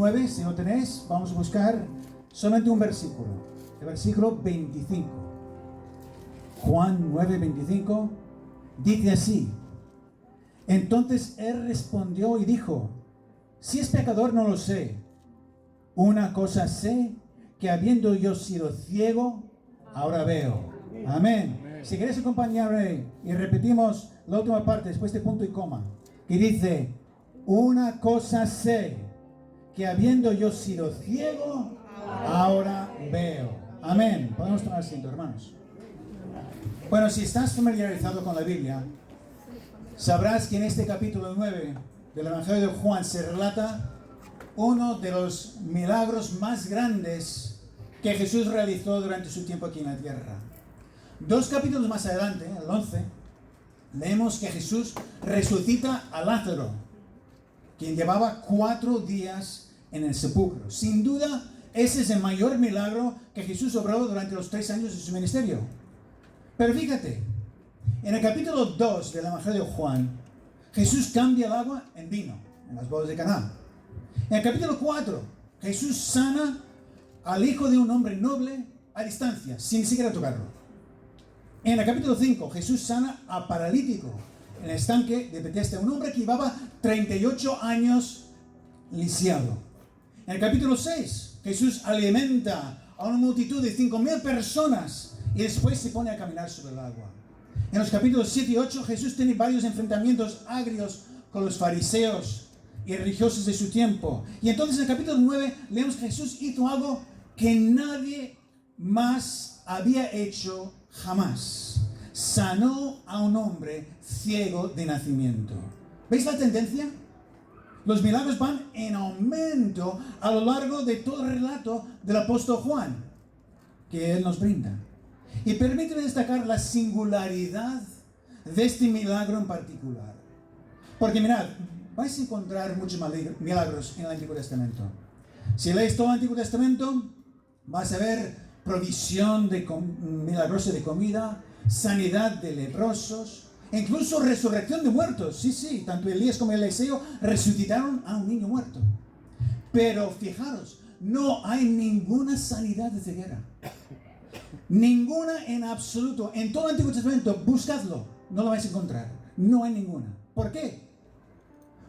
9, si no tenéis, vamos a buscar solamente un versículo, el versículo 25. Juan 9, 25, dice así: entonces él respondió y dijo, si es pecador no lo sé, una cosa sé, que habiendo yo sido ciego, ahora veo. Amén. Si queréis acompañarme y repetimos la última parte después de punto y coma, que dice, una cosa sé, que habiendo yo sido ciego, ahora veo. Amén. Podemos tomar asiento, hermanos. Bueno, si estás familiarizado con la Biblia, sabrás que en este capítulo 9 del Evangelio de Juan se relata uno de los milagros más grandes que Jesús realizó durante su tiempo aquí en la tierra. 2 capítulos más adelante, el 11, leemos que Jesús resucita a Lázaro, quien llevaba 4 días en el sepulcro. Sin duda, ese es el mayor milagro que Jesús obró durante los 3 años de su ministerio. Pero fíjate, en el capítulo 2 del Evangelio de Juan, Jesús cambia el agua en vino, en las bodas de Caná. En el capítulo 4, Jesús sana al hijo de un hombre noble a distancia, sin ni siquiera tocarlo. En el capítulo 5, Jesús sana a paralítico en el estanque de Betesda, un hombre que llevaba 38 años lisiado. En el capítulo 6, Jesús alimenta a una multitud de 5,000 personas y después se pone a caminar sobre el agua. En los capítulos 7 y 8, Jesús tiene varios enfrentamientos agrios con los fariseos y religiosos de su tiempo. Y entonces en el capítulo 9 leemos que Jesús hizo algo que nadie más había hecho jamás. Sanó a un hombre ciego de nacimiento. ¿Veis la tendencia? Los milagros van en aumento a lo largo de todo el relato del apóstol Juan que él nos brinda. Y permíteme destacar la singularidad de este milagro en particular. Porque mirad, vais a encontrar muchos milagros en el Antiguo Testamento. Si lees todo el Antiguo Testamento, vas a ver provisión milagrosa de comida, sanidad de leprosos, incluso resurrección de muertos. Sí, tanto Elías como Eliseo resucitaron a un niño muerto. Pero fijaros, no hay ninguna sanidad de ceguera. Ninguna en absoluto. En todo el Antiguo Testamento, buscadlo, no lo vais a encontrar. No hay ninguna. ¿Por qué?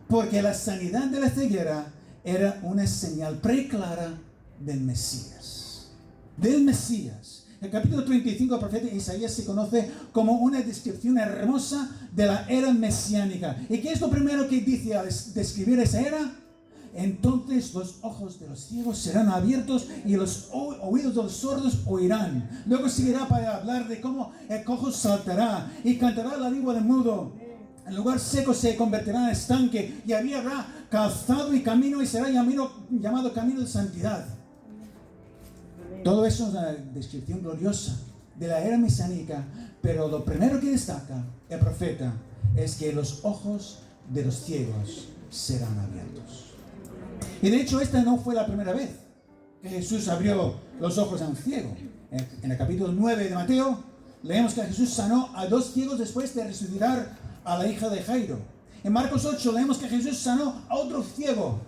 Porque la sanidad de la ceguera era una señal preclara del Mesías. Del Mesías. El capítulo 35 del profeta Isaías se conoce como una descripción hermosa de la era mesiánica. ¿Y qué es lo primero que dice al describir esa era? Entonces los ojos de los ciegos serán abiertos y los oídos de los sordos oirán. Luego seguirá para hablar de cómo el cojo saltará y cantará la lengua del mudo. El lugar seco se convertirá en estanque y allí habrá calzado y camino y será llamado camino de santidad. Todo eso es una descripción gloriosa de la era mesiánica, pero lo primero que destaca el profeta es que los ojos de los ciegos serán abiertos. Y de hecho esta no fue la primera vez que Jesús abrió los ojos a un ciego. En el capítulo 9 de Mateo leemos que Jesús sanó a 2 ciegos después de resucitar a la hija de Jairo. En Marcos 8 leemos que Jesús sanó a otro ciego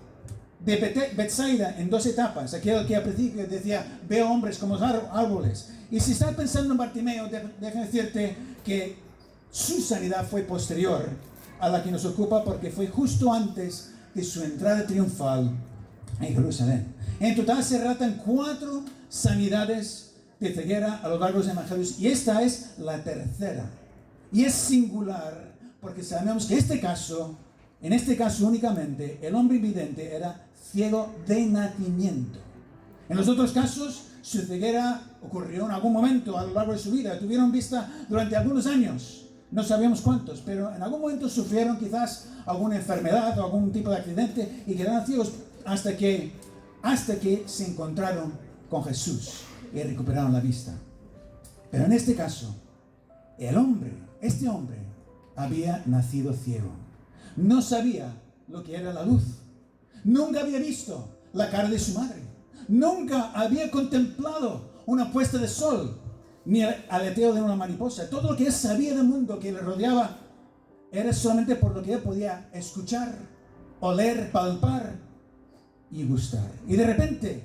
de Betsaida en 2 etapas. Aquel que al principio decía, veo hombres como árboles. Y si estás pensando en Bartimeo, déjame decirte que su sanidad fue posterior a la que nos ocupa, porque fue justo antes de su entrada triunfal en Jerusalén. En total se relatan 4 sanidades de ceguera a lo largo de los evangelios, y esta es la tercera. Y es singular porque sabemos que en este caso únicamente, el hombre invidente era ciego de nacimiento. En los otros casos, su ceguera ocurrió en algún momento a lo largo de su vida. Tuvieron vista durante algunos años. No sabemos cuántos, pero en algún momento sufrieron quizás alguna enfermedad o algún tipo de accidente y quedaron ciegos hasta que se encontraron con Jesús y recuperaron la vista. Pero en este caso, este hombre había nacido ciego. No sabía lo que era la luz. Nunca había visto la cara de su madre. Nunca había contemplado una puesta de sol, ni el aleteo de una mariposa. Todo lo que él sabía del mundo que le rodeaba era solamente por lo que él podía escuchar, oler, palpar. y gustar. Y de repente,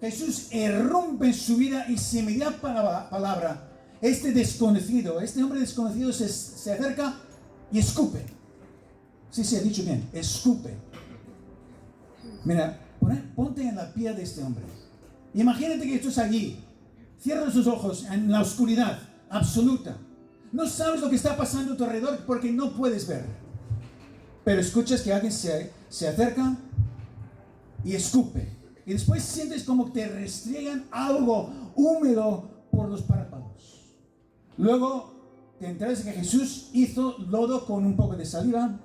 Jesús irrumpe en su vida y sin mediar palabra, este desconocido, este hombre desconocido se acerca y escupe. Sí, he dicho bien, escupe. Mira, ponte en la piel de este hombre. Imagínate que estás allí, cierra sus ojos en la oscuridad absoluta. No sabes lo que está pasando a tu alrededor porque no puedes ver. Pero escuchas que alguien se acerca y escupe. Y después sientes como te restriegan algo húmedo por los párpados. Luego te enteras de que Jesús hizo lodo con un poco de saliva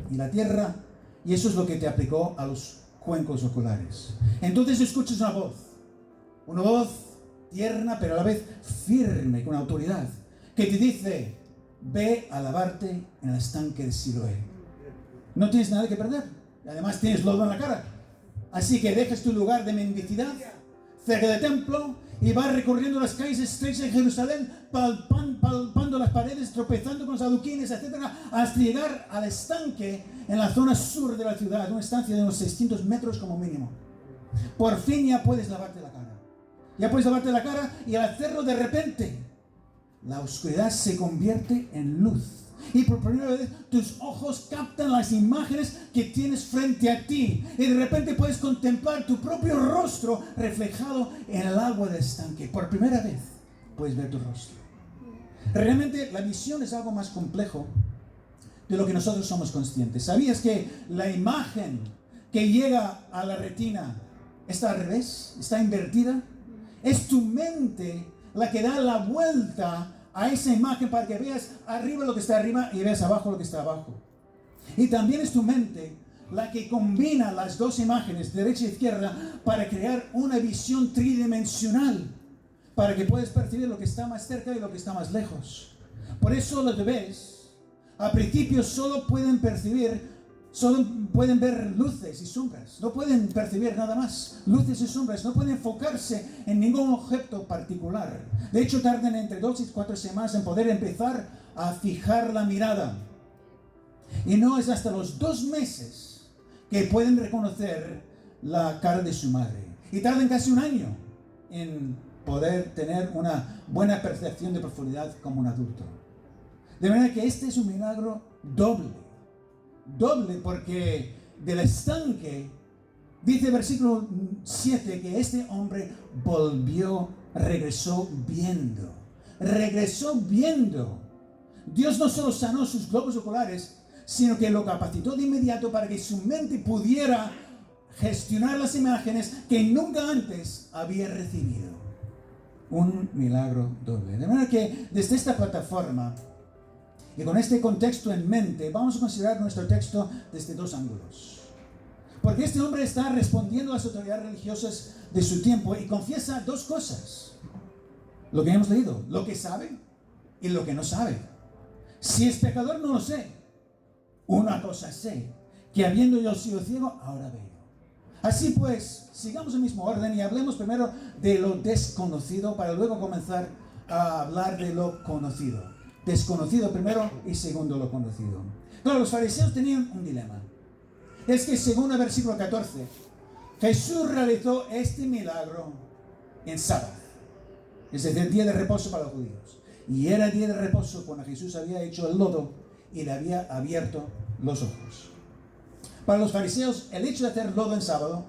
y la tierra, y eso es lo que te aplicó a los cuencos oculares. Entonces escuchas una voz tierna pero a la vez firme, con autoridad, que te dice: ve a lavarte en el estanque de Siloé. No tienes nada que perder, además tienes lodo en la cara, así que dejas tu lugar de mendicidad cerca del templo y vas recorriendo las calles estrechas de Jerusalén, palpando las paredes, tropezando con los adoquines, etc., hasta llegar al estanque en la zona sur de la ciudad, una estancia de unos 600 metros como mínimo. Por fin ya puedes lavarte la cara. Ya puedes lavarte la cara, y al hacerlo, de repente la oscuridad se convierte en luz. Y por primera vez tus ojos captan las imágenes que tienes frente a ti. Y de repente puedes contemplar tu propio rostro reflejado en el agua del estanque. Por primera vez puedes ver tu rostro. Realmente la visión es algo más complejo de lo que nosotros somos conscientes. ¿Sabías que la imagen que llega a la retina está al revés? ¿Está invertida? Es tu mente la que da la vuelta a esa imagen para que veas arriba lo que está arriba y veas abajo lo que está abajo. Y también es tu mente la que combina las dos imágenes, derecha e izquierda, para crear una visión tridimensional, para que puedas percibir lo que está más cerca y lo que está más lejos. Por eso los bebés, a principio, solo pueden ver luces y sombras, no pueden percibir nada más, luces y sombras, no pueden enfocarse en ningún objeto particular. De hecho, tardan entre 2 y 4 semanas en poder empezar a fijar la mirada. Y no es hasta los 2 meses que pueden reconocer la cara de su madre. Y tardan casi 1 año en poder tener una buena percepción de profundidad como un adulto. De manera que este es un milagro doble, porque del estanque, dice versículo 7, que este hombre regresó viendo. Dios no solo sanó sus globos oculares, sino que lo capacitó de inmediato para que su mente pudiera gestionar las imágenes que nunca antes había recibido. Un milagro doble. De manera que desde esta plataforma y con este contexto en mente, vamos a considerar nuestro texto desde 2 ángulos. Porque este hombre está respondiendo a las autoridades religiosas de su tiempo y confiesa 2 cosas. Lo que hemos leído, lo que sabe y lo que no sabe. Si es pecador, no lo sé. Una cosa sé, que habiendo yo sido ciego, ahora veo. Así pues, sigamos el mismo orden y hablemos primero de lo desconocido para luego comenzar a hablar de lo conocido. Desconocido primero y segundo lo conocido. Claro, los fariseos tenían un dilema. Es que según el versículo 14, Jesús realizó este milagro en sábado, es decir, día de reposo para los judíos. Y era día de reposo cuando Jesús había hecho el lodo y le había abierto los ojos. Para los fariseos, el hecho de hacer lodo en sábado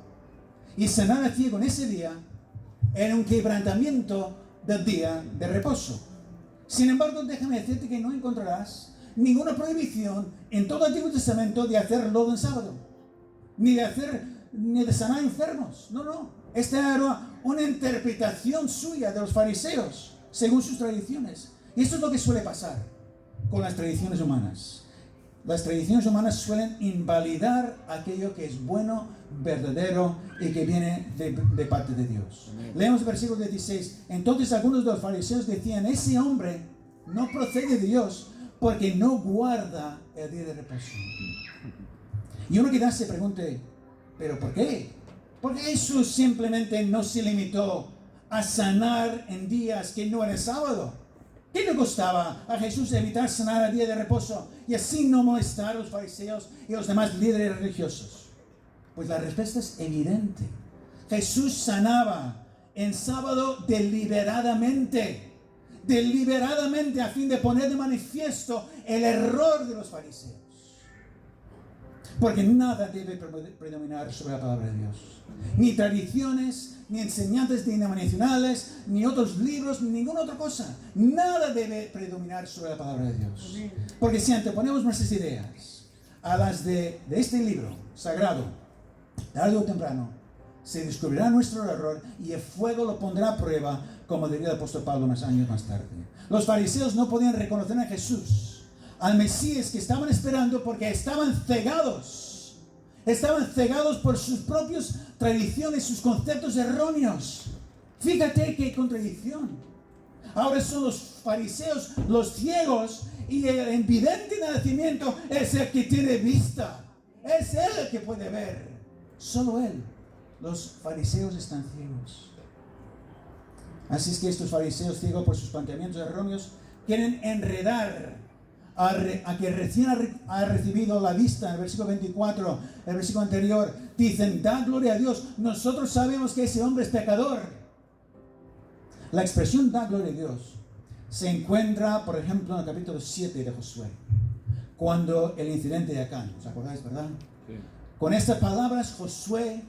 y sanar al ciego en ese día era un quebrantamiento del día de reposo. Sin embargo, déjame decirte que no encontrarás ninguna prohibición en todo el Antiguo Testamento de hacer lodo en sábado, ni de sanar enfermos. No. Esta era una interpretación suya de los fariseos, según sus tradiciones. Y esto es lo que suele pasar con las tradiciones humanas. Las tradiciones humanas suelen invalidar aquello que es bueno, verdadero y que viene de parte de Dios. Leemos el versículo 16. Entonces algunos de los fariseos decían: ese hombre no procede de Dios porque no guarda el día de reposo. Y uno quizás se pregunte: ¿pero por qué? Porque Jesús simplemente no se limitó a sanar en días que no eran sábado. ¿Qué le costaba a Jesús evitar sanar el día de reposo y así no molestar a los fariseos y a los demás líderes religiosos? Pues la respuesta es evidente. Jesús sanaba en sábado deliberadamente a fin de poner de manifiesto el error de los fariseos. Porque nada debe predominar sobre la palabra de Dios. Ni tradiciones, ni enseñanzas denominacionales, ni otros libros, ni ninguna otra cosa. Nada debe predominar sobre la palabra de Dios. Porque si anteponemos nuestras ideas a las de este libro sagrado, tarde o temprano, se descubrirá nuestro error y el fuego lo pondrá a prueba, como diría el apóstol Pablo unos años más tarde. Los fariseos no podían reconocer a Jesús, al Mesías que estaban esperando, porque estaban cegados. Estaban cegados por sus propias tradiciones, sus conceptos erróneos. Fíjate qué contradicción. Ahora son los fariseos los ciegos y el invidente de nacimiento es el que tiene vista. Es él el que puede ver. Solo él. Los fariseos están ciegos. Así es que estos fariseos, ciegos por sus planteamientos erróneos, quieren enredar a que recién ha recibido la vista. En el versículo 24, el versículo anterior, dicen: da gloria a Dios, nosotros sabemos que ese hombre es pecador. La expresión da gloria a Dios se encuentra, por ejemplo, en el capítulo 7 de Josué, cuando el incidente de Acán, ¿os acordáis, verdad? Sí. Con estas palabras, Josué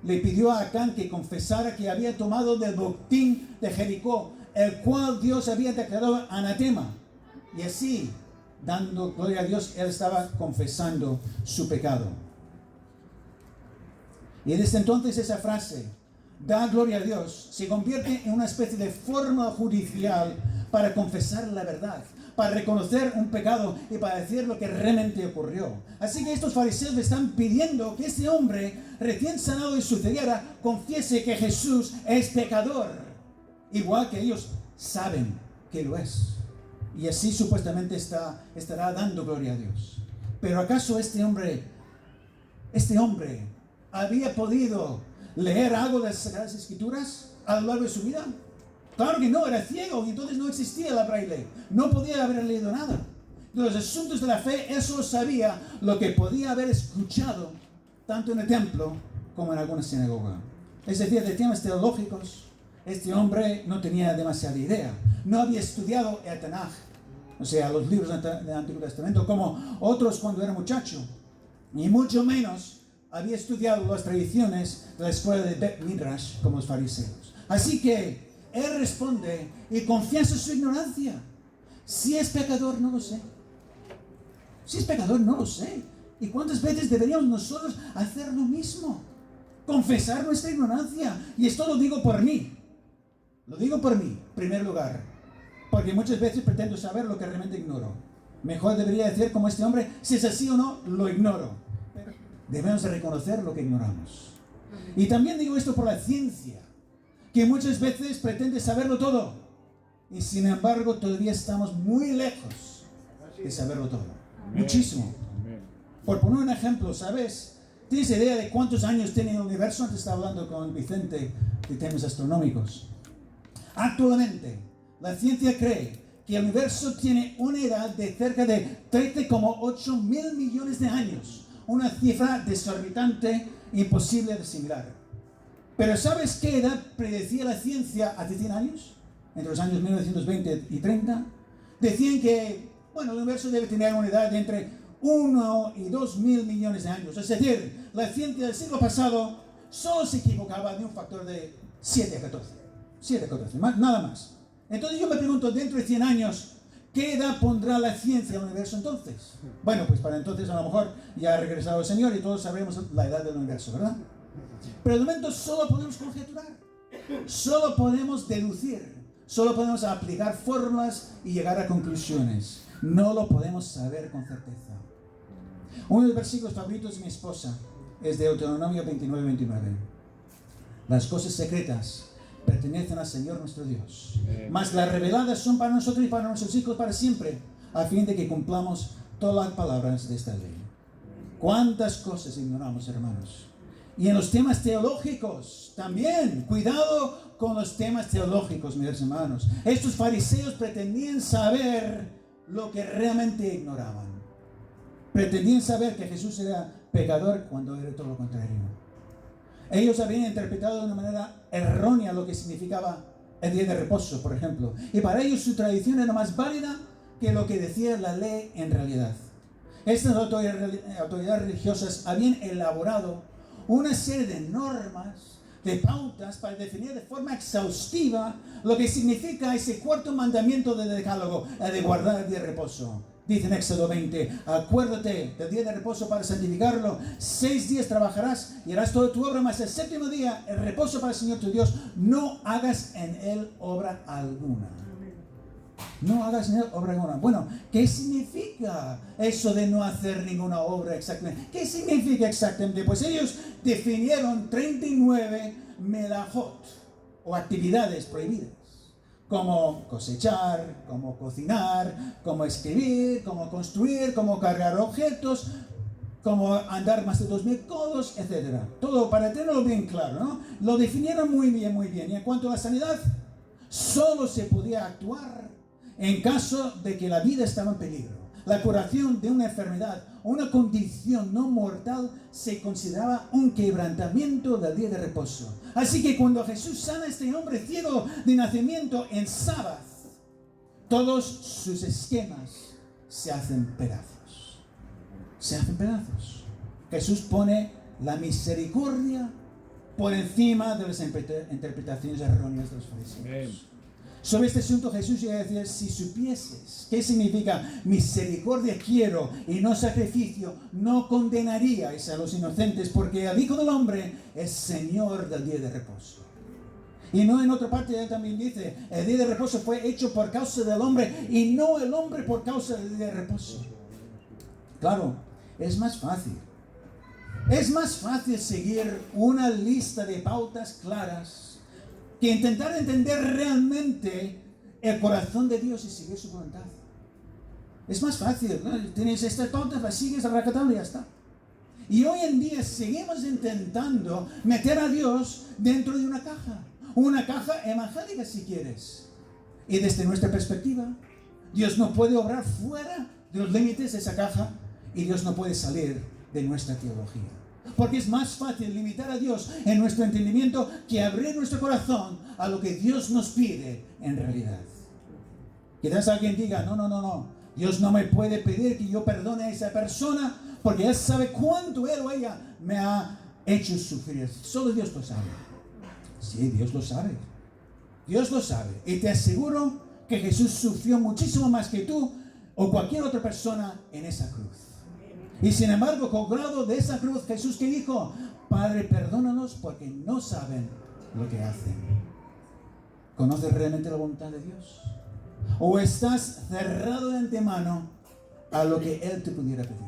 le pidió a Acán que confesara que había tomado del botín de Jericó, el cual Dios había declarado anatema. Y así, dando gloria a Dios, él estaba confesando su pecado. Y desde entonces esa frase, da gloria a Dios, se convierte en una especie de fórmula judicial para confesar la verdad, para reconocer un pecado y para decir lo que realmente ocurrió. Así que estos fariseos le están pidiendo que este hombre, recién sanado de su ceguera, confiese que Jesús es pecador, igual que ellos saben que lo es. Y así supuestamente estará dando gloria a Dios. Pero ¿acaso este hombre había podido leer algo de las Sagradas Escrituras a lo largo de su vida? Claro que no, era ciego y entonces no existía la braille. No podía haber leído nada. De los asuntos de la fe, él solo sabía lo que podía haber escuchado, tanto en el templo como en alguna sinagoga. Es decir, de temas teológicos, este hombre no tenía demasiada idea. No había estudiado el Tanaj, o sea, los libros del Antiguo Testamento, como otros cuando era muchacho. Ni mucho menos había estudiado las tradiciones de la escuela de Bet Midrash, como los fariseos. Así que él responde y confiesa su ignorancia. Si es pecador, no lo sé. Si es pecador, no lo sé. ¿Y cuántas veces deberíamos nosotros hacer lo mismo? Confesar nuestra ignorancia. Y esto lo digo por mí. Lo digo por mí, en primer lugar. Porque muchas veces pretendo saber lo que realmente ignoro. Mejor debería decir, como este hombre, si es así o no, lo ignoro. Pero debemos de reconocer lo que ignoramos. Y también digo esto por la ciencia, que muchas veces pretende saberlo todo. Y sin embargo, todavía estamos muy lejos de saberlo todo. Muchísimo. Por poner un ejemplo, ¿sabes? ¿Tienes idea de cuántos años tiene el universo? Antes estaba hablando con Vicente de temas astronómicos. Actualmente, la ciencia cree que el universo tiene una edad de cerca de 13,8 mil millones de años. Una cifra desorbitante, imposible de asimilar. Pero ¿sabes qué edad predecía la ciencia hace 100 años? Entre los años 1920 y 30. Decían que, el universo debe tener una edad de entre 1 y 2 mil millones de años. Es decir, la ciencia del siglo pasado solo se equivocaba de un factor de 7 a 14. 7 a 14, nada más. Entonces yo me pregunto, dentro de 100 años, ¿qué edad pondrá la ciencia al universo entonces? Bueno, pues para entonces a lo mejor ya ha regresado el Señor y todos sabremos la edad del universo, ¿verdad? Pero de momento solo podemos conjeturar, solo podemos deducir, solo podemos aplicar fórmulas y llegar a conclusiones. No lo podemos saber con certeza. Uno de los versículos favoritos de mi esposa es de Deuteronomio 29:29. Las cosas secretas pertenecen al Señor nuestro Dios, mas las reveladas son para nosotros y para nuestros hijos para siempre, a fin de que cumplamos todas las palabras de esta ley. ¿Cuántas cosas ignoramos, hermanos? Y en los temas teológicos también, cuidado con los temas teológicos, mis hermanos. Estos fariseos pretendían saber lo que realmente ignoraban. Pretendían saber que Jesús era pecador cuando era todo lo contrario. Ellos habían interpretado de una manera errónea lo que significaba el día de reposo, por ejemplo. Y para ellos su tradición era más válida que lo que decía la ley en realidad. Estas autoridades religiosas habían elaborado una serie de normas, de pautas para definir de forma exhaustiva lo que significa ese cuarto mandamiento del decálogo, el de guardar el día de reposo. Dice en Éxodo 20, acuérdate del día de reposo para santificarlo. 6 días trabajarás y harás toda tu obra, mas el séptimo día, el reposo para el Señor tu Dios, no hagas en él obra alguna. No hagas en él obra alguna. Bueno, ¿qué significa eso de no hacer ninguna obra exactamente? ¿Qué significa exactamente? Pues ellos definieron 39 melajot, o actividades prohibidas. Como cosechar, como cocinar, como escribir, como construir, como cargar objetos, como andar más de 2000 codos, etc. Todo para tenerlo bien claro, ¿no? Lo definieron muy bien, muy bien. Y en cuanto a la sanidad, solo se podía actuar en caso de que la vida estaba en peligro. La curación de una enfermedad o una condición no mortal se consideraba un quebrantamiento del día de reposo. Así que cuando Jesús sana a este hombre ciego de nacimiento en sábado, todos sus esquemas se hacen pedazos. Se hacen pedazos. Jesús pone la misericordia por encima de las interpretaciones erróneas de los fariseos. Sobre este asunto Jesús llega a decir, si supieses qué significa misericordia quiero y no sacrificio, no condenaríais a los inocentes, porque el Hijo del Hombre es Señor del día de reposo. Y no en otra parte él también dice, el día de reposo fue hecho por causa del hombre y no el hombre por causa del día de reposo. Claro, es más fácil. Es más fácil seguir una lista de pautas claras que intentar entender realmente el corazón de Dios y seguir su voluntad. Es más fácil, ¿no? Tienes estas pautas, las sigues a rajatabla y ya está. Y hoy en día seguimos intentando meter a Dios dentro de una caja evangélica si quieres. Y desde nuestra perspectiva, Dios no puede obrar fuera de los límites de esa caja y Dios no puede salir de nuestra teología. Porque es más fácil limitar a Dios en nuestro entendimiento que abrir nuestro corazón a lo que Dios nos pide en realidad. Quizás alguien diga, no, Dios no me puede pedir que yo perdone a esa persona porque Él sabe cuánto Él o ella me ha hecho sufrir. Solo Dios lo sabe. Sí, Dios lo sabe. Dios lo sabe. Y te aseguro que Jesús sufrió muchísimo más que tú o cualquier otra persona en esa cruz. Y sin embargo, colgado de esa cruz, Jesús que dijo, Padre, perdónanos porque no saben lo que hacen. ¿Conoces realmente la voluntad de Dios? ¿O estás cerrado de antemano a lo que Él te pudiera pedir?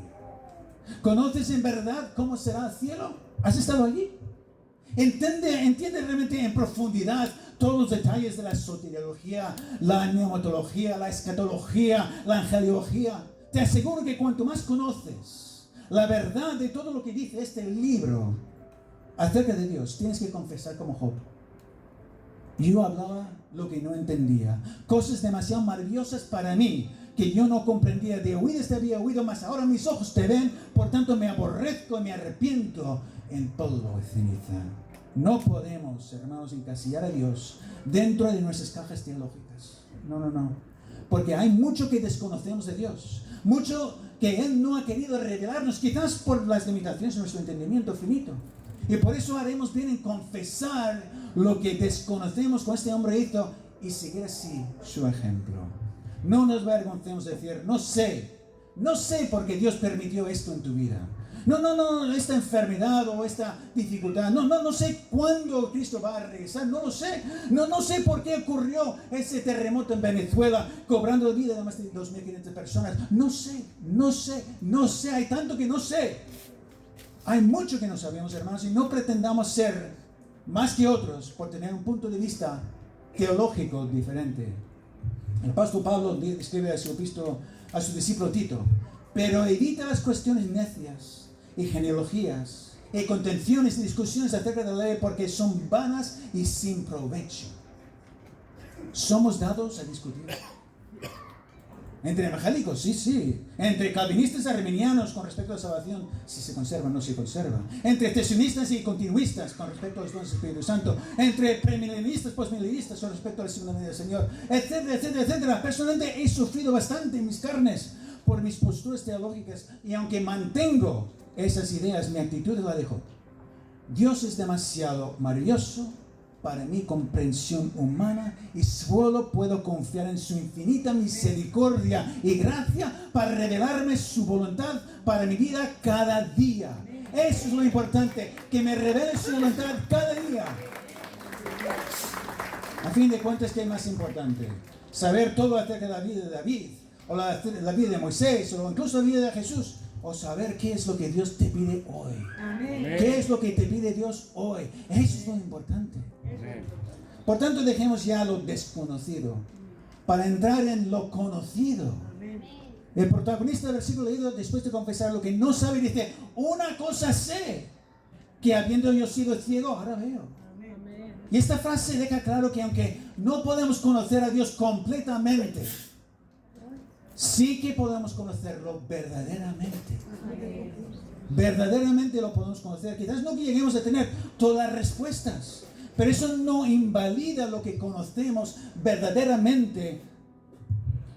¿Conoces en verdad cómo será el cielo? ¿Has estado allí? ¿Entiende realmente en profundidad todos los detalles de la soteriología, la neumatología, la escatología, la angelología? Te aseguro que cuanto más conoces la verdad de todo lo que dice este libro acerca de Dios, tienes que confesar como Job. Yo hablaba lo que no entendía, cosas demasiado maravillosas para mí, que yo no comprendía. De oídas te había oído, mas ahora mis ojos te ven, por tanto me aborrezco y me arrepiento en polvo y ceniza. No podemos, hermanos, encasillar a Dios dentro de nuestras cajas teológicas. No. Porque hay mucho que desconocemos de Dios, mucho que Él no ha querido revelarnos, quizás por las limitaciones de nuestro entendimiento finito. Y por eso haremos bien en confesar lo que desconocemos con este hombre hizo y seguir así su ejemplo. No nos avergoncemos de decir, no sé por qué Dios permitió esto en tu vida. No, esta enfermedad o esta dificultad. No sé cuándo Cristo va a regresar. No lo sé. No sé por qué ocurrió ese terremoto en Venezuela, cobrando la vida de más de 2.500 personas. No sé. Hay tanto que no sé. Hay mucho que no sabemos, hermanos, y no pretendamos ser más que otros por tener un punto de vista teológico diferente. El apóstol Pablo escribe a su discípulo Tito, pero evita las cuestiones necias y genealogías y contenciones y discusiones acerca de la ley porque son vanas y sin provecho. Somos dados a discutir. Entre evangélicos, sí. Entre calvinistas y arminianos con respecto a la salvación, si se conserva o no se conserva. Entre cesionistas y continuistas con respecto a los dones del Espíritu Santo. Entre premilenistas, postmilenistas con respecto a la segunda venida del Señor. Etcétera, etcétera, etcétera. Personalmente he sufrido bastante en mis carnes por mis posturas teológicas. Y aunque mantengo esas ideas, mi actitud la dejo. Dios es demasiado maravilloso para mi comprensión humana y solo puedo confiar en su infinita misericordia y gracia para revelarme su voluntad para mi vida cada día. Eso es lo importante, que me revele su voluntad cada día. A fin de cuentas, ¿qué es más importante? Saber todo acerca de la vida de David, o la vida de Moisés, o incluso la vida de Jesús, o saber qué es lo que Dios te pide hoy. Amén. ¿Qué es lo que te pide Dios hoy? Eso es lo importante. Amén. Por tanto, dejemos ya lo desconocido para entrar en lo conocido. Amén. El protagonista del versículo leído, después de confesar lo que no sabe, dice: una cosa sé, que habiendo yo sido ciego, ahora veo. Amén. Y esta frase deja claro que aunque no podemos conocer a Dios completamente, sí que podemos conocerlo verdaderamente. Verdaderamente lo podemos conocer. Quizás no que lleguemos a tener todas las respuestas, pero eso no invalida lo que conocemos verdaderamente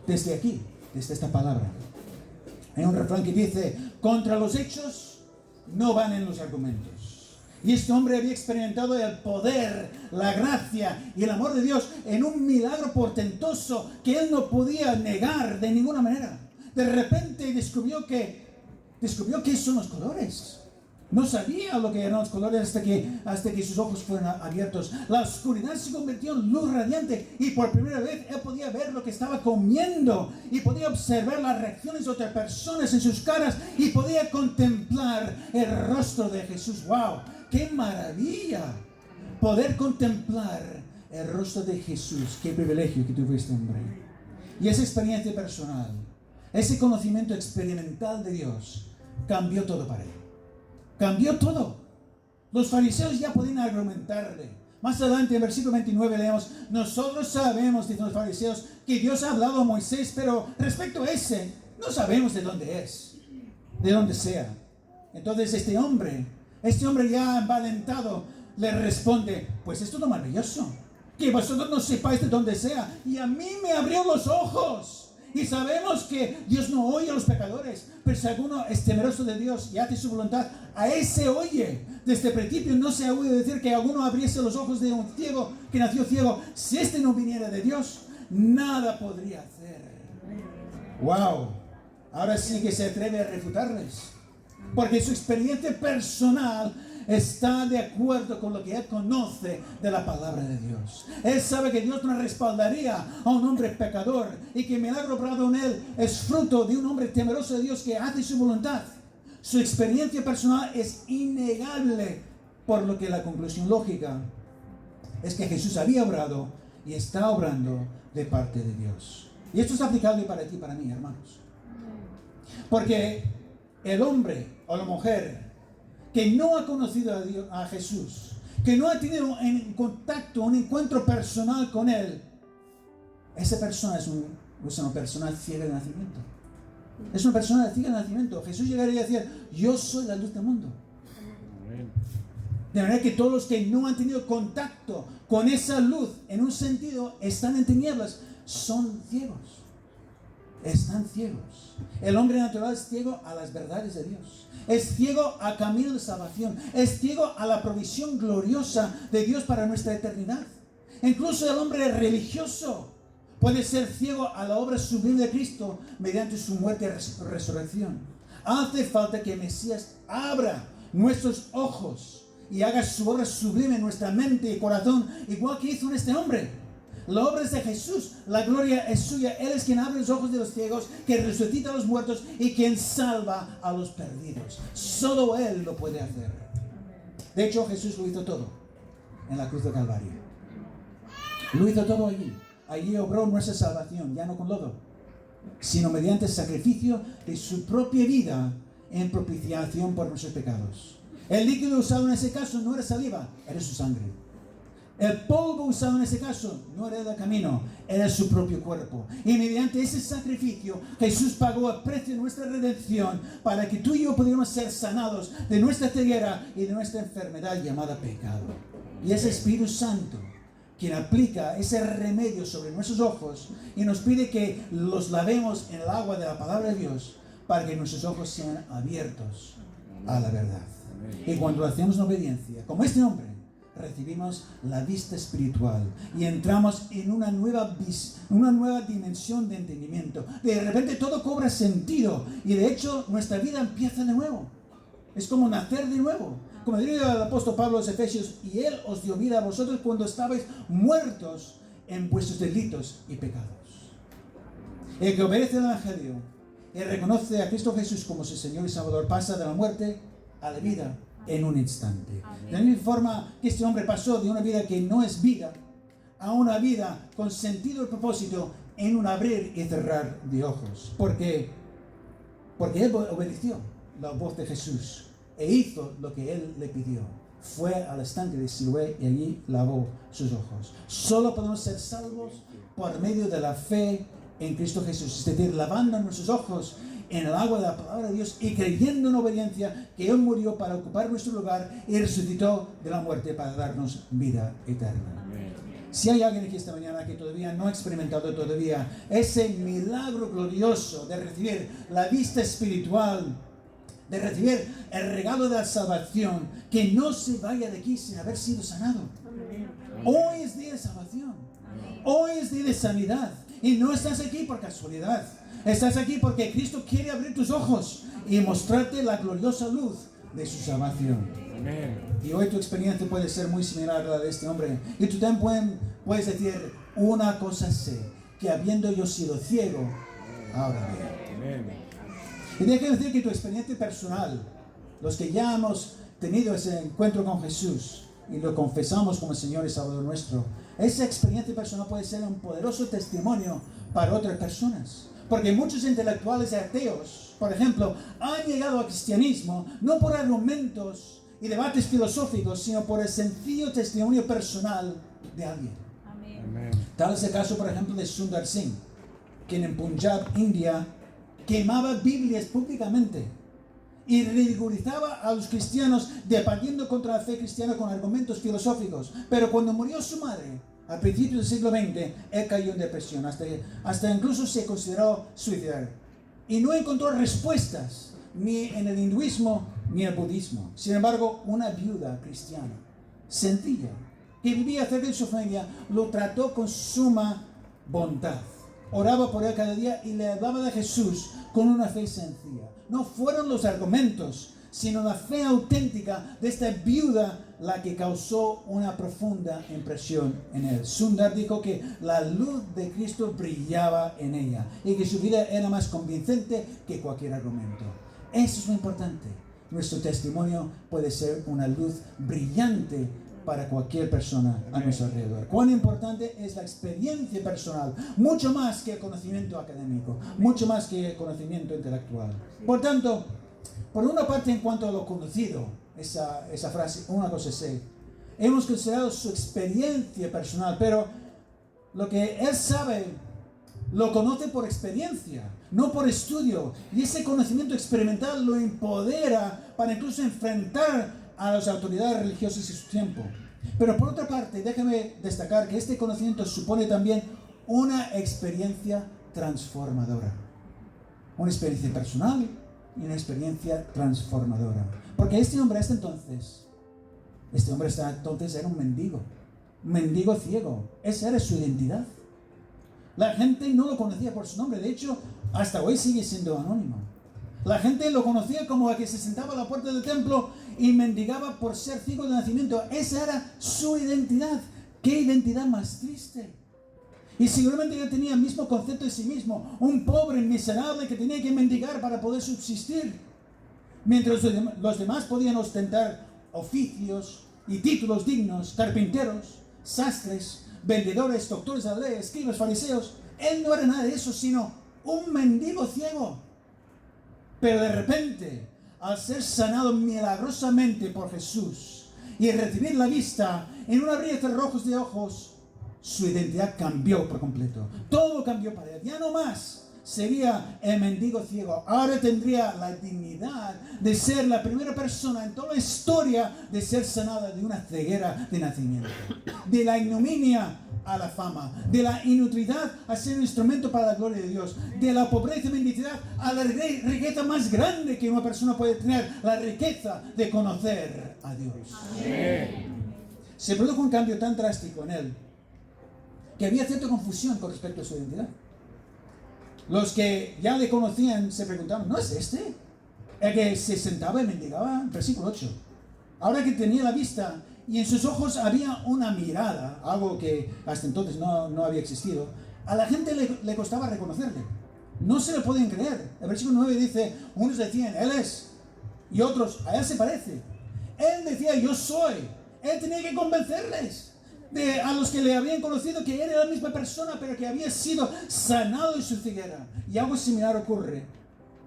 desde aquí, desde esta palabra. Hay un refrán que dice: contra los hechos no valen los argumentos. Y este hombre había experimentado el poder, la gracia y el amor de Dios en un milagro portentoso que él no podía negar de ninguna manera. De repente descubrió que son los colores. No sabía lo que eran los colores hasta que sus ojos fueron abiertos. La oscuridad se convirtió en luz radiante y por primera vez él podía ver lo que estaba comiendo y podía observar las reacciones de otras personas en sus caras y podía contemplar el rostro de Jesús. ¡Wow! ¡Qué maravilla! Poder contemplar el rostro de Jesús. ¡Qué privilegio que tuvo este hombre! Y esa experiencia personal, ese conocimiento experimental de Dios, cambió todo para él. Cambió todo. Los fariseos ya podían argumentarle. Más adelante, en versículo 29, leemos: nosotros sabemos, dicen los fariseos, que Dios ha hablado a Moisés, pero respecto a ese, no sabemos de dónde es, de dónde sea. Entonces este hombre ya envalentado, le responde: pues esto es lo maravilloso, que vosotros no sepáis de dónde sea, y a mí me abrió los ojos. Y sabemos que Dios no oye a los pecadores, pero si alguno es temeroso de Dios y hace su voluntad, a ese oye. Desde el principio no se ha oído decir que alguno abriese los ojos de un ciego que nació ciego. Si este no viniera de Dios, nada podría hacer. ¡Wow! Ahora sí que se atreve a refutarles, porque su experiencia personal está de acuerdo con lo que él conoce de la palabra de Dios. Él sabe que Dios no respaldaría a un hombre pecador y que el milagro obrado en él es fruto de un hombre temeroso de Dios que hace su voluntad. Su experiencia personal es innegable, por lo que la conclusión lógica es que Jesús había obrado y está obrando de parte de Dios. Y esto es aplicable para ti y para mí, hermanos. Porque el hombre o la mujer que no ha conocido a Dios, a Jesús, que no ha tenido en contacto, un encuentro personal con Él, esa persona es una persona ciega de nacimiento. Es una persona ciega de nacimiento. Jesús llegaría a decir: yo soy la luz del mundo. De manera que todos los que no han tenido contacto con esa luz, en un sentido, están en tinieblas, son ciegos. Están ciegos. El hombre natural es ciego a las verdades de Dios. Es ciego al camino de salvación. Es ciego a la provisión gloriosa de Dios para nuestra eternidad. Incluso el hombre religioso puede ser ciego a la obra sublime de Cristo mediante su muerte y resurrección. Hace falta que el Mesías abra nuestros ojos y haga su obra sublime en nuestra mente y corazón, igual que hizo en este hombre. La obra es de Jesús, la gloria es suya. Él es quien abre los ojos de los ciegos, quien resucita a los muertos y quien salva a los perdidos. Solo Él lo puede hacer. De hecho, Jesús lo hizo todo en la cruz de Calvario. Lo hizo todo allí. Allí obró nuestra salvación, ya no con lodo, sino mediante el sacrificio de su propia vida en propiciación por nuestros pecados. El líquido usado en ese caso no era saliva, era su sangre. El polvo usado en ese caso no era el camino, era su propio cuerpo. Y mediante ese sacrificio, Jesús pagó el precio de nuestra redención para que tú y yo pudiéramos ser sanados de nuestra ceguera y de nuestra enfermedad llamada pecado. Y es Espíritu Santo quien aplica ese remedio sobre nuestros ojos y nos pide que los lavemos en el agua de la palabra de Dios para que nuestros ojos sean abiertos a la verdad. Y cuando lo hacemos en obediencia, como este hombre, recibimos la vista espiritual y entramos en una nueva dimensión de entendimiento. De repente todo cobra sentido y de hecho nuestra vida empieza de nuevo. Es como nacer de nuevo. Como diría el apóstol Pablo a los Efesios, y Él os dio vida a vosotros cuando estabais muertos en vuestros delitos y pecados. El que obedece al Evangelio y reconoce a Cristo Jesús como su Señor y Salvador pasa de la muerte a la vida en un instante. De la misma forma que este hombre pasó de una vida que no es vida a una vida con sentido y propósito en un abrir y cerrar de ojos. Porque él obedeció la voz de Jesús e hizo lo que él le pidió. Fue al estanque de Siloé y allí lavó sus ojos. Solo podemos ser salvos por medio de la fe en Cristo Jesús, es decir, lavando nuestros ojos en el agua de la palabra de Dios y creyendo en obediencia que Él murió para ocupar nuestro lugar y resucitó de la muerte para darnos vida eterna. Amén. Si hay alguien aquí esta mañana que todavía no ha experimentado todavía ese milagro glorioso de recibir la vista espiritual, de recibir el regalo de la salvación, que no se vaya de aquí sin haber sido sanado. Amén. Hoy es día de salvación. Amén. Hoy es día de sanidad. Y no estás aquí por casualidad. Estás aquí porque Cristo quiere abrir tus ojos y mostrarte la gloriosa luz de su salvación. Amén. Y hoy tu experiencia puede ser muy similar a la de este hombre. Y tú también puedes decir, una cosa sé, que habiendo yo sido ciego, ahora veo. Amén. Y déjame decir que tu experiencia personal, los que ya hemos tenido ese encuentro con Jesús y lo confesamos como Señor y Salvador nuestro, esa experiencia personal puede ser un poderoso testimonio para otras personas. Porque muchos intelectuales ateos, por ejemplo, han llegado al cristianismo no por argumentos y debates filosóficos, sino por el sencillo testimonio personal de alguien. Amén. Tal es el caso, por ejemplo, de Sundar Singh, quien en Punjab, India, quemaba Biblias públicamente y ridiculizaba a los cristianos debatiendo contra la fe cristiana con argumentos filosóficos. Pero cuando murió su madre, al principio del siglo XX, él cayó en depresión, hasta incluso se consideró suicidar. Y no encontró respuestas ni en el hinduismo ni en el budismo. Sin embargo, una viuda cristiana, sencilla, que vivía cerca de su familia, lo trató con suma bondad. Oraba por él cada día y le hablaba de Jesús con una fe sencilla. No fueron los argumentos, sino la fe auténtica de esta viuda la que causó una profunda impresión en él. Sundar dijo que la luz de Cristo brillaba en ella y que su vida era más convincente que cualquier argumento. Eso es lo importante. Nuestro testimonio puede ser una luz brillante para cualquier persona a nuestro alrededor. Cuán importante es la experiencia personal, mucho más que el conocimiento académico, mucho más que el conocimiento intelectual. Por tanto, por una parte, en cuanto a lo conocido, esa frase, una cosa sé, hemos considerado su experiencia personal, pero lo que él sabe, lo conoce por experiencia, no por estudio, y ese conocimiento experimental lo empodera para incluso enfrentar a las autoridades religiosas de su tiempo. Pero por otra parte, déjame destacar que este conocimiento supone también una experiencia transformadora. Una experiencia personal y una experiencia transformadora. Porque este hombre hasta entonces era un mendigo ciego. Esa era su identidad. La gente no lo conocía por su nombre. De hecho, hasta hoy sigue siendo anónimo. La gente lo conocía como el que se sentaba a la puerta del templo y mendigaba por ser ciego de nacimiento. Esa era su identidad. ¡Qué identidad más triste! Y seguramente él tenía el mismo concepto de sí mismo. Un pobre miserable que tenía que mendigar para poder subsistir. Mientras los demás podían ostentar oficios y títulos dignos, carpinteros, sastres, vendedores, doctores de la ley, escribas, fariseos. Él no era nada de eso, sino un mendigo ciego. Pero de repente, al ser sanado milagrosamente por Jesús y recibir la vista, en un abrir y cerrar de ojos, su identidad cambió por completo. Todo cambió para él. Ya no más sería el mendigo ciego. Ahora tendría la dignidad de ser la primera persona en toda la historia de ser sanada de una ceguera de nacimiento. De la ignominia a la fama, de la inutilidad a ser un instrumento para la gloria de Dios, de la pobreza y mendicidad a la riqueza más grande que una persona puede tener, la riqueza de conocer a Dios. Amén. Se produjo un cambio tan drástico en él que había cierta confusión con respecto a su identidad. Los que ya le conocían se preguntaban, ¿no es este el que se sentaba y mendigaba? Versículo 8. Ahora que tenía la vista y en sus ojos había una mirada, algo que hasta entonces no había existido, a la gente le costaba reconocerle. No se lo pueden creer. El versículo 9 dice, unos decían, Él es, y otros, a Él se parece. Él decía, yo soy. Él tenía que convencerles a los que le habían conocido que era la misma persona, pero que había sido sanado de su ceguera. Y algo similar ocurre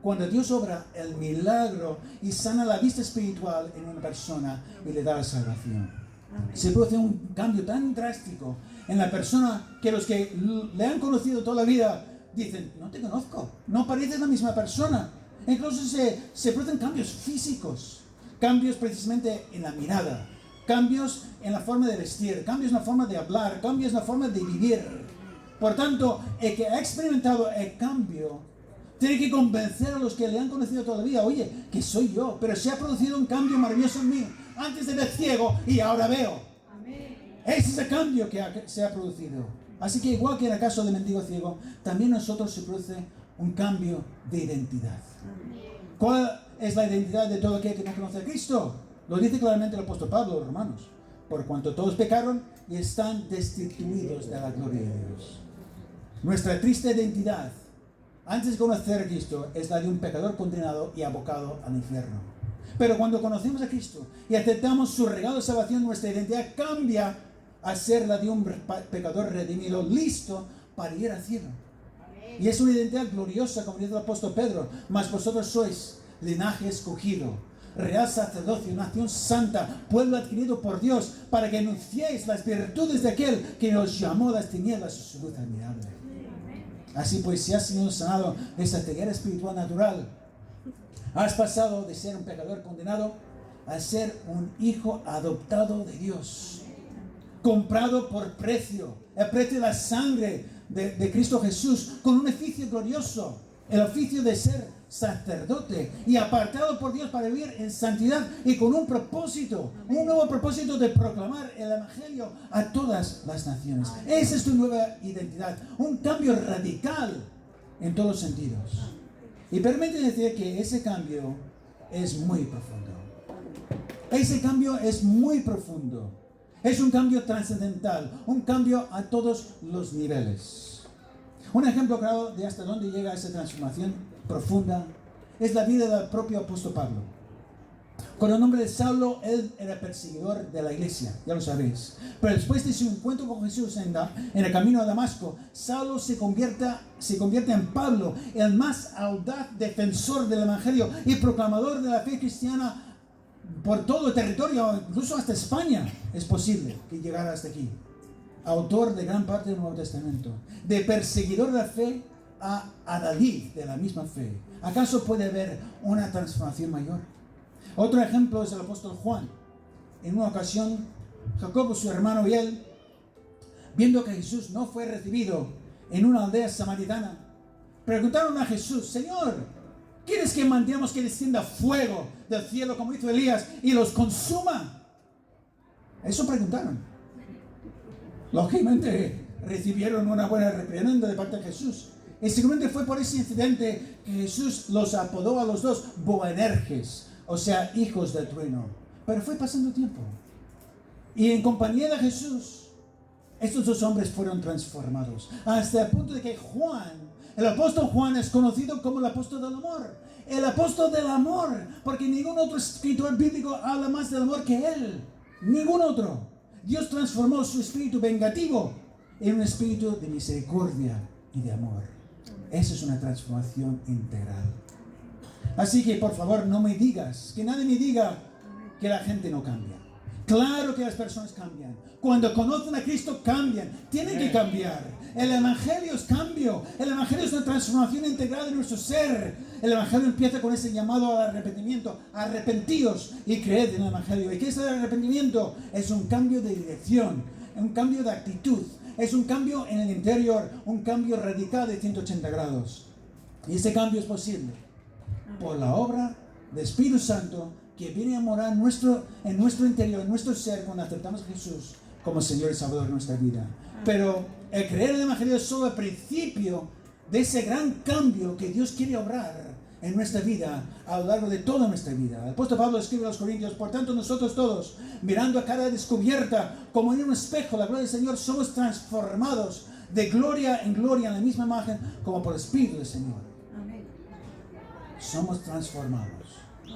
cuando Dios obra el milagro y sana la vista espiritual en una persona y le da la salvación. Amén. Se produce un cambio tan drástico en la persona que los que le han conocido toda la vida dicen, no te conozco, no pareces la misma persona. Incluso se producen cambios físicos, cambios precisamente en la mirada, cambios en la forma de vestir, cambios en la forma de hablar, cambios en la forma de vivir. Por tanto, el que ha experimentado el cambio tiene que convencer a los que le han conocido toda la vida, oye, que soy yo, pero se ha producido un cambio maravilloso en mí. Antes era ciego y ahora veo. Amén. Ese es el cambio que se ha producido. Así que igual que en el caso del mendigo ciego, también a nosotros se produce un cambio de identidad. Amén. ¿Cuál es la identidad de todo aquel que no conoce a Cristo? Lo dice claramente el apóstol Pablo, los romanos. Por cuanto todos pecaron y están destituidos de la gloria de Dios. Nuestra triste identidad, antes de conocer a Cristo, es la de un pecador condenado y abocado al infierno. Pero cuando conocemos a Cristo y aceptamos su regalo de salvación, nuestra identidad cambia a ser la de un pecador redimido, listo para ir al cielo. Y es una identidad gloriosa, como dice el apóstol Pedro. Mas vosotros sois linaje escogido, real sacerdocio, nación santa, pueblo adquirido por Dios, para que anunciéis las virtudes de aquel que nos llamó de las tinieblas a su luz admirable. Así pues, si has sido sanado de esa ceguera espiritual natural, has pasado de ser un pecador condenado a ser un hijo adoptado de Dios, comprado por precio, el precio de la sangre de Cristo Jesús, con un oficio glorioso, el oficio de ser sacerdote y apartado por Dios para vivir en santidad y con un propósito, un nuevo propósito de proclamar el Evangelio a todas las naciones. Esa es tu nueva identidad, un cambio radical en todos los sentidos. Y permíteme decir que ese cambio es muy profundo. Ese cambio es muy profundo. Es un cambio trascendental, un cambio a todos los niveles. Un ejemplo claro de hasta dónde llega esa transformación profunda es la vida del propio apóstol Pablo. Con el nombre de Saulo, él era perseguidor de la iglesia, ya lo sabéis. Pero después de su encuentro con Jesús en el camino a Damasco, Saulo se convierte en Pablo, el más audaz defensor del Evangelio y proclamador de la fe cristiana por todo el territorio, incluso hasta España. Es posible que llegara hasta aquí. Autor de gran parte del Nuevo Testamento, de perseguidor de la fe a adalid de la misma fe. ¿Acaso puede haber una transformación mayor? Otro ejemplo es el apóstol Juan. En una ocasión, Jacobo, su hermano, y él, viendo que Jesús no fue recibido en una aldea samaritana, preguntaron a Jesús, Señor, ¿quieres que mandemos que descienda fuego del cielo como hizo Elías y los consuma? Eso preguntaron. Lógicamente recibieron una buena reprimenda de parte de Jesús. Y seguramente fue por ese incidente que Jesús los apodó a los dos Boanerges, o sea, hijos del trueno. Pero fue pasando tiempo. Y en compañía de Jesús, estos dos hombres fueron transformados. Hasta el punto de que Juan, el apóstol Juan, es conocido como el apóstol del amor. El apóstol del amor, porque ningún otro escritor bíblico habla más del amor que él. Ningún otro. Dios transformó su espíritu vengativo en un espíritu de misericordia y de amor. Esa es una transformación integral. Así que por favor no me digas, que nadie me diga que la gente no cambia. Claro que las personas cambian. Cuando conocen a Cristo cambian. Tienen que cambiar. El Evangelio es cambio. El Evangelio es una transformación integral de nuestro ser. El Evangelio empieza con ese llamado al arrepentimiento. Arrepentíos y creed en el Evangelio. ¿Y qué es el arrepentimiento? Es un cambio de dirección, un cambio de actitud. Es un cambio en el interior, un cambio radical de 180 grados. Y ese cambio es posible por la obra del Espíritu Santo que viene a morar en nuestro interior, en nuestro ser, cuando aceptamos a Jesús como Señor y Salvador de nuestra vida. Pero el creer en el Evangelio es solo el principio de ese gran cambio que Dios quiere obrar en nuestra vida, a lo largo de toda nuestra vida. El apóstol Pablo escribe a los Corintios: por tanto nosotros todos, mirando a cara descubierta, como en un espejo, la gloria del Señor, somos transformados de gloria en gloria en la misma imagen, como por el Espíritu del Señor. Amén. Somos transformados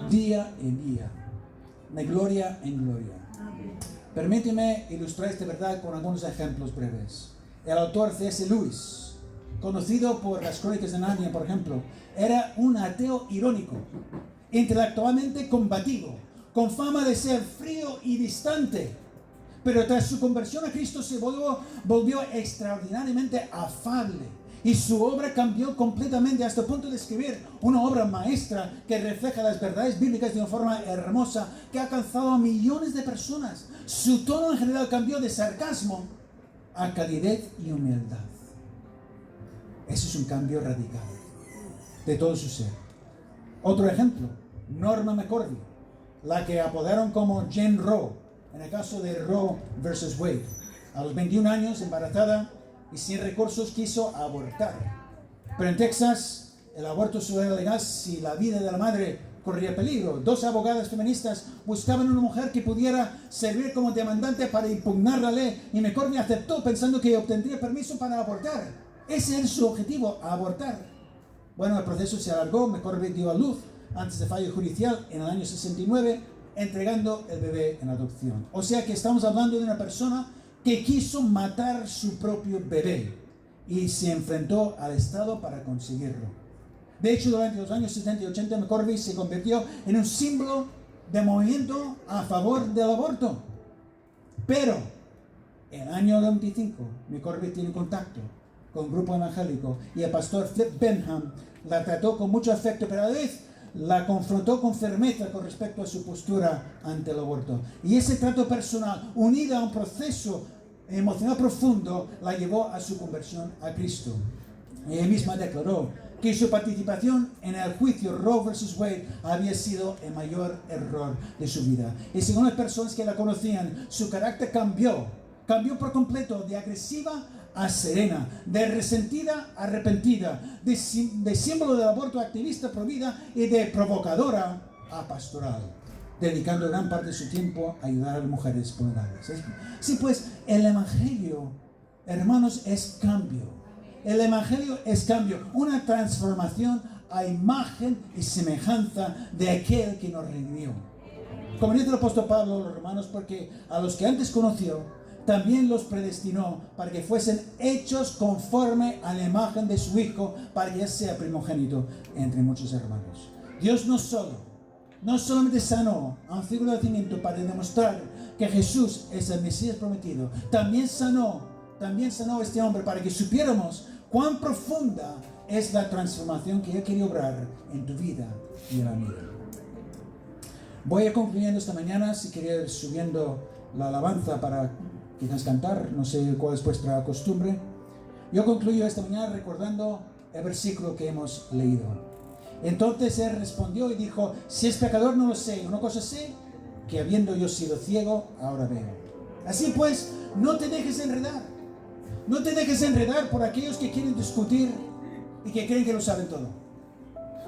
día en día, de gloria en gloria. Amén. Permíteme ilustrar esta verdad con algunos ejemplos breves. El autor C.S. Lewis, conocido por las Crónicas de Narnia, por ejemplo, era un ateo irónico, intelectualmente combativo, con fama de ser frío y distante, pero tras su conversión a Cristo se volvió extraordinariamente afable. Y su obra cambió completamente hasta el punto de escribir una obra maestra que refleja las verdades bíblicas de una forma hermosa que ha alcanzado a millones de personas. Su tono en general cambió de sarcasmo a calidez y humildad. Ese es un cambio radical de todo su ser. Otro ejemplo, Norma McCorvey, la que apodaron como Jane Roe, en el caso de Roe versus Wade. A los 21 años, embarazada y sin recursos, quiso abortar. Pero en Texas, el aborto solo era legal si la vida de la madre corría peligro. 2 abogadas feministas buscaban una mujer que pudiera servir como demandante para impugnar la ley, y McCorvey aceptó pensando que obtendría permiso para abortar. Ese era su objetivo, abortar. Bueno, el proceso se alargó. McCorvey dio a luz antes de fallo judicial en el año 69, entregando el bebé en adopción. O sea que estamos hablando de una persona que quiso matar su propio bebé y se enfrentó al Estado para conseguirlo. De hecho, durante los años 70 y 80, McCorvey se convirtió en un símbolo de movimiento a favor del aborto. Pero en el año 25, McCorvey tiene contacto con un grupo evangélico y el pastor Flip Benham la trató con mucho afecto, pero a la vez la confrontó con firmeza con respecto a su postura ante el aborto. Y ese trato personal, unido a un proceso emocional profundo, la llevó a su conversión a Cristo. Ella misma declaró que su participación en el juicio Roe versus Wade había sido el mayor error de su vida. Y según las personas que la conocían, su carácter cambió por completo, de agresiva a serena, de resentida a arrepentida, de símbolo del aborto activista pro vida y de provocadora a pastoral, dedicando gran parte de su tiempo a ayudar a las mujeres vulnerables. Sí, pues el Evangelio, hermanos, es cambio. El Evangelio es cambio, una transformación a imagen y semejanza de aquel que nos redimió. Como dice el apóstol Pablo a los romanos, porque a los que antes conoció, también los predestinó para que fuesen hechos conforme a la imagen de su Hijo, para que él sea primogénito entre muchos hermanos. Dios no solamente sanó a un ciego de nacimiento para demostrar que Jesús es el Mesías prometido, también sanó a este hombre para que supiéramos cuán profunda es la transformación que Él quería obrar en tu vida y en la mía. Voy a ir concluyendo esta mañana. Si quería ir subiendo la alabanza para quizás cantar, no sé cuál es vuestra costumbre. Yo concluyo esta mañana recordando el versículo que hemos leído. Entonces él respondió y dijo: si es pecador no lo sé, una cosa sé, que habiendo yo sido ciego, ahora veo. Así pues, no te dejes enredar. No te dejes enredar por aquellos que quieren discutir y que creen que lo saben todo.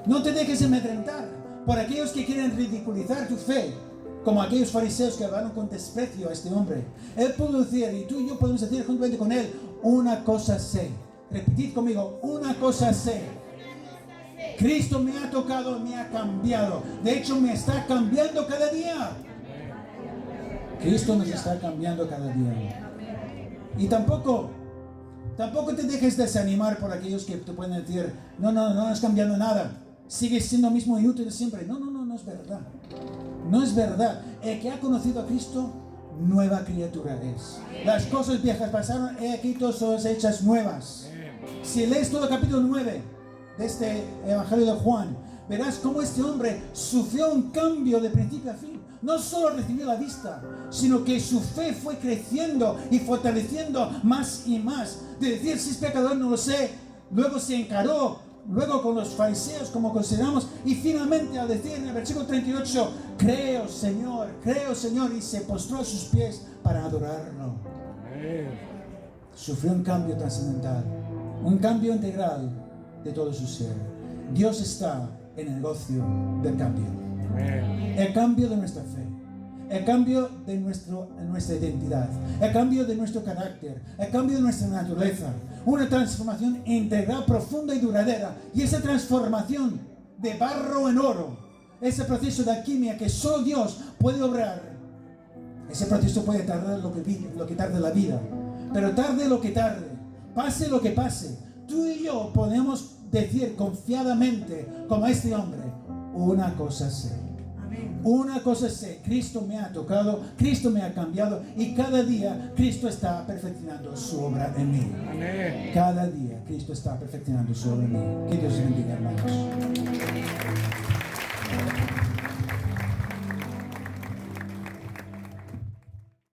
No te dejes amedrentar por aquellos que quieren ridiculizar tu fe, como aquellos fariseos que hablaron con desprecio a este hombre. Él pudo decir, y tú y yo podemos decir juntamente con él: una cosa sé. Repetid conmigo: una cosa sé. Cristo me ha tocado, me ha cambiado. De hecho, me está cambiando cada día. Cristo nos está cambiando cada día. Y tampoco te dejes desanimar por aquellos que te pueden decir: no has cambiado nada, sigues siendo el mismo inútil de siempre. No es verdad. No es verdad. El que ha conocido a Cristo nueva criatura es. Las cosas viejas pasaron, he aquí todas son hechas nuevas. Si lees todo el capítulo 9 de este Evangelio de Juan, verás cómo este hombre sufrió un cambio de principio a fin. No solo recibió la vista, sino que su fe fue creciendo y fortaleciendo más y más. De decir, si es pecador, no lo sé. Luego se encaró, luego con los fariseos, como consideramos, y finalmente al decir en el versículo 38, creo Señor, y se postró a sus pies para adorarlo. Sufrió un cambio trascendental, un cambio integral de todo su ser. Dios está en el negocio del cambio. El cambio de nuestra fe, el cambio de nuestra identidad, el cambio de nuestro carácter, el cambio de nuestra naturaleza, una transformación integral, profunda y duradera. Y esa transformación de barro en oro, ese proceso de alquimia que solo Dios puede obrar, ese proceso puede tardar lo que tarde la vida, pero tarde lo que tarde, pase lo que pase, tú y yo podemos decir confiadamente, como este hombre, una cosa sé. Una cosa sé, Cristo me ha tocado, Cristo me ha cambiado y cada día Cristo está perfeccionando su obra en mí. Amén. Cada día Cristo está perfeccionando su obra en mí. Que Dios bendiga, hermanos.